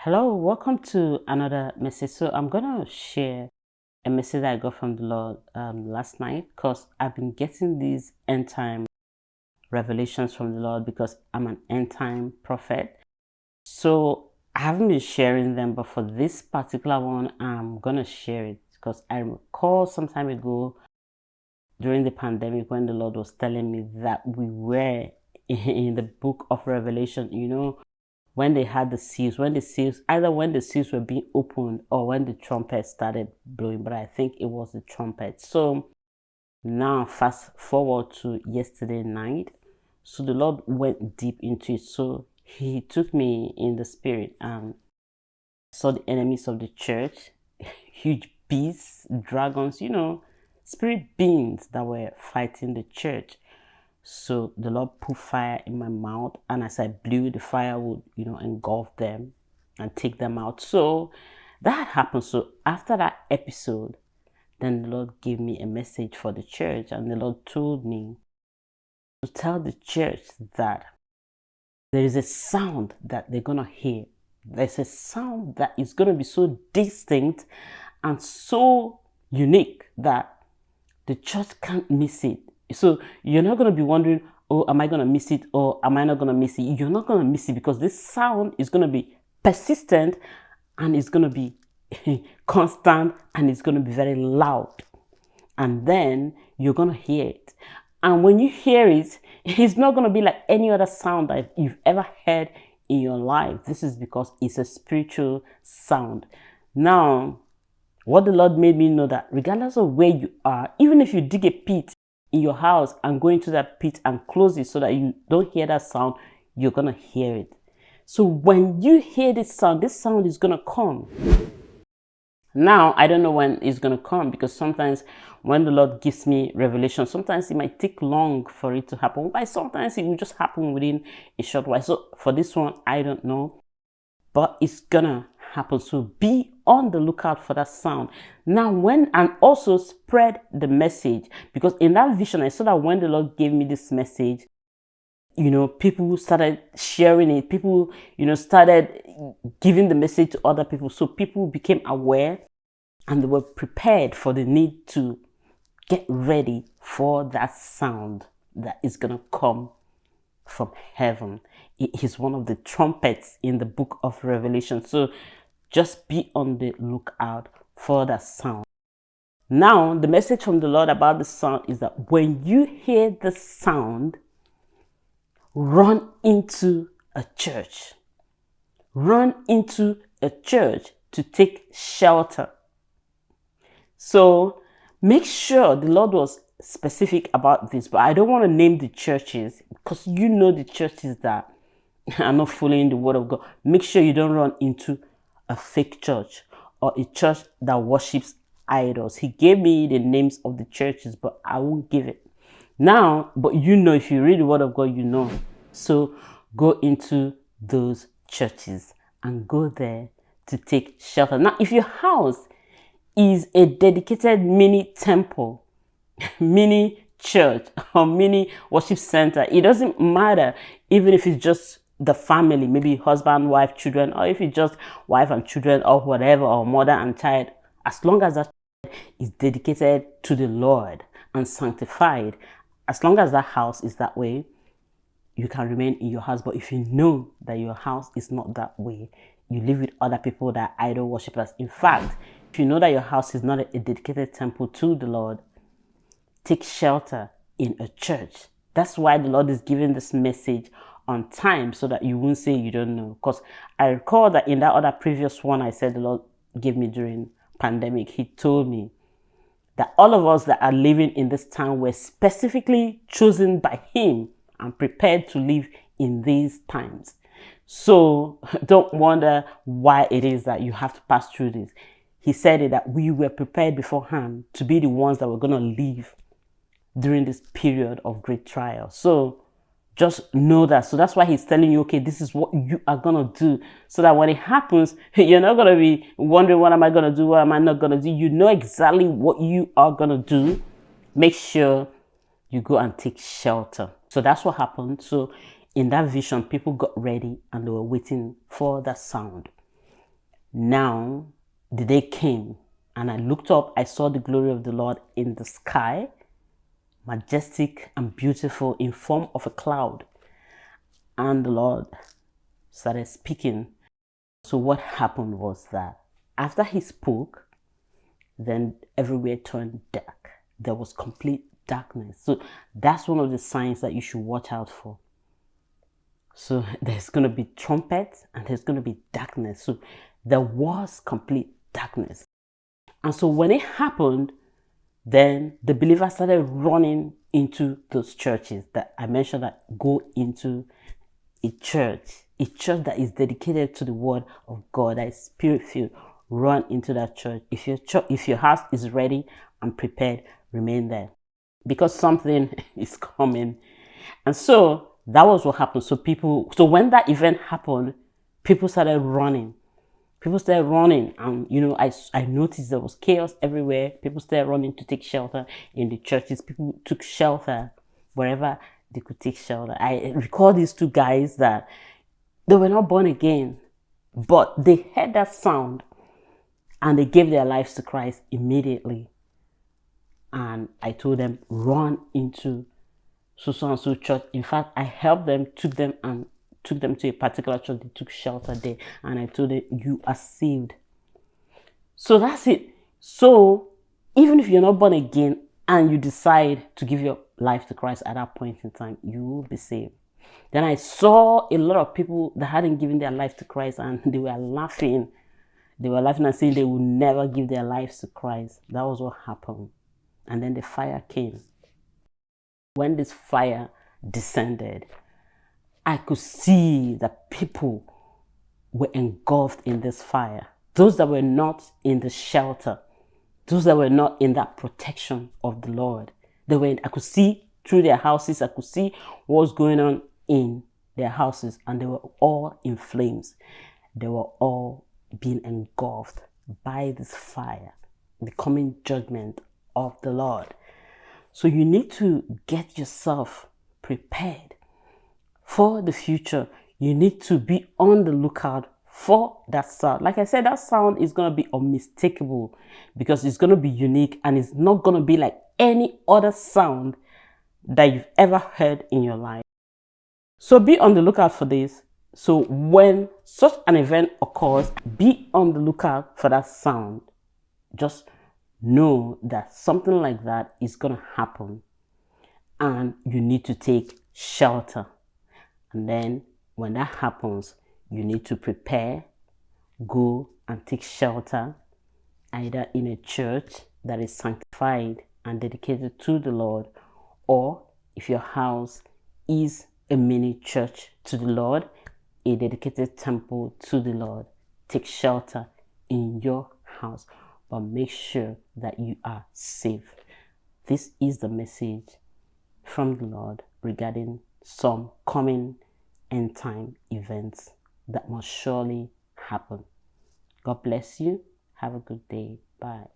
Hello, welcome to another message. So I'm gonna share a message that I got from the Lord last night because I've been getting these end time revelations from the Lord because I'm an end time prophet. So I haven't been sharing them, but for this particular one, I'm gonna share it because I recall some time ago during the pandemic when the Lord was telling me that we were in the book of Revelation, when they had the seals, either when the seals were being opened or when the trumpet started blowing, but I think it was the trumpet. So now fast forward to yesterday night. So the Lord went deep into it. So he took me in the spirit and saw the enemies of the church, huge beasts, dragons, spirit beings that were fighting the church. So the Lord put fire in my mouth, and as I blew, the fire would, engulf them and take them out. So that happened. So after that episode, then the Lord gave me a message for the church, and the Lord told me to tell the church that there is a sound that they're going to hear. There's a sound that is going to be so distinct and so unique that the church can't miss it. So you're not going to be wondering, oh, am I going to miss it or am I not going to miss it? You're not going to miss it because this sound is going to be persistent and it's going to be constant and it's going to be very loud. And then you're going to hear it. And when you hear it, it's not going to be like any other sound that you've ever heard in your life. This is because it's a spiritual sound. Now, what the Lord made me know that regardless of where you are, even if you dig a pit in your house and go into that pit and close it so that you don't hear that sound, you're going to hear it. So when you hear this sound is going to come. Now, I don't know when it's going to come because sometimes when the Lord gives me revelation, sometimes it might take long for it to happen, but sometimes it will just happen within a short while. So for this one, I don't know, but it's going to happen. So be on the lookout for that sound. Now, and also spread the message, because in that vision, I saw that when the Lord gave me this message, people started sharing it. People, started giving the message to other people. So people became aware and they were prepared for the need to get ready for that sound that is going to come from heaven. It is one of the trumpets in the book of Revelation. So just be on the lookout for that sound. Now, the message from the Lord about the sound is that when you hear the sound, run into a church. Run into a church to take shelter. So make sure, the Lord was specific about this, but I don't want to name the churches because the churches that are not following the word of God. Make sure you don't run into a fake church or a church that worships idols. He gave me the names of the churches, but I won't give it now. But if you read the word of God, so go into those churches and go there to take shelter. Now, if your house is a dedicated mini temple, mini church, or mini worship center, it doesn't matter. Even if it's just the family, maybe husband, wife, children, or if it's just wife and children or whatever, or mother and child, as long as that is dedicated to the Lord and sanctified, as long as that house is that way, you can remain in your house. But if you know that your house is not that way, you live with other people that are idol worshippers. In fact, if you know that your house is not a dedicated temple to the Lord, take shelter in a church. That's why the Lord is giving this message on time, so that you won't say you don't know. Because I recall that in that other previous one I said the Lord gave me during pandemic, he told me that all of us that are living in this time were specifically chosen by him and prepared to live in these times. So don't wonder why it is that you have to pass through this. He said it that we were prepared beforehand to be the ones that were going to live during this period of great trial. So just know that. So that's why he's telling you, okay, this is what you are going to do. So that when it happens, you're not going to be wondering, what am I going to do? What am I not going to do? You know exactly what you are going to do. Make sure you go and take shelter. So that's what happened. So in that vision, people got ready and they were waiting for that sound. Now the day came, and I looked up, I saw the glory of the Lord in the sky, majestic and beautiful, in form of a cloud. And the Lord started speaking. So what happened was that after he spoke, then everywhere turned dark. There was complete darkness. So that's one of the signs that you should watch out for. So there's going to be trumpets and there's going to be darkness. So there was complete darkness. And so when it happened, then the believers started running into those churches that I mentioned, that go into a church that is dedicated to the word of God, that is spirit-filled. Run into that church. If your house is ready and prepared, remain there, because something is coming. And so that was what happened. So when that event happened, people started running. And I noticed there was chaos everywhere. People started running to take shelter in the churches. People took shelter wherever they could take shelter. I recall these two guys that they were not born again, but they heard that sound and they gave their lives to Christ immediately. And I told them, run into so and so church. In fact, I helped them, took them to a particular church. They took shelter there, and I told them, you are saved. So that's it. So even if you're not born again and you decide to give your life to Christ at that point in time, you will be saved. Then I saw a lot of people that hadn't given their life to Christ, and they were laughing. They were laughing and saying they would never give their lives to Christ. That was what happened. And then the fire came. When this fire descended, I could see that people were engulfed in this fire. Those that were not in the shelter, those that were not in that protection of the Lord, I could see through their houses. I could see what was going on in their houses, and they were all in flames. They were all being engulfed by this fire, the coming judgment of the Lord. So you need to get yourself prepared for the future. You need to be on the lookout for that sound. Like I said, that sound is going to be unmistakable, because it's going to be unique, and it's not going to be like any other sound that you've ever heard in your life. So be on the lookout for this. So when such an event occurs, be on the lookout for that sound. Just know that something like that is going to happen, and you need to take shelter. And then when that happens, you need to prepare, go and take shelter, either in a church that is sanctified and dedicated to the Lord, or if your house is a mini church to the Lord, a dedicated temple to the Lord, take shelter in your house, but make sure that you are safe. This is the message from the Lord regarding some coming end time events that must surely happen. God bless you. Have a good day. Bye.